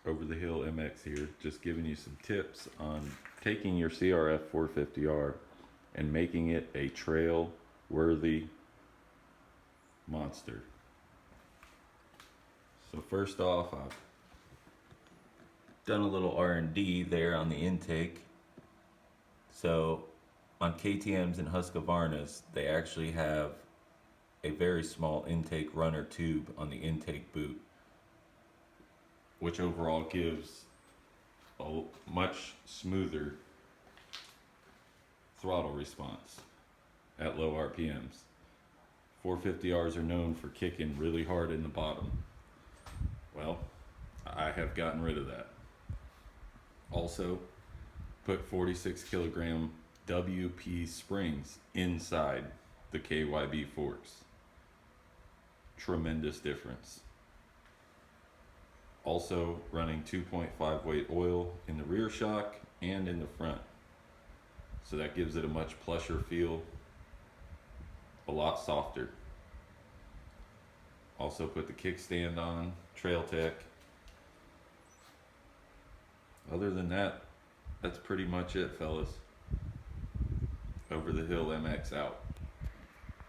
Over the Hill MX here, just giving you some tips on taking your CRF 450R and making it a trail worthy monster. So first off, I've done a little R&D there on the intake. So on KTM's and Husqvarna's, they actually have a very small intake runner tube on the intake boot, which overall gives a much smoother throttle response at low RPMs. 450Rs are known for kicking really hard in the bottom. Well, I have gotten rid of that. Also, put 46 kilogram WP springs inside the KYB forks. Tremendous difference. Also running 2.5 weight oil in the rear shock and in the front. So that gives it a much plusher feel, a lot softer. Also put the kickstand on, Trail Tech. Other than that, that's pretty much it, fellas. Over the Hill MX out.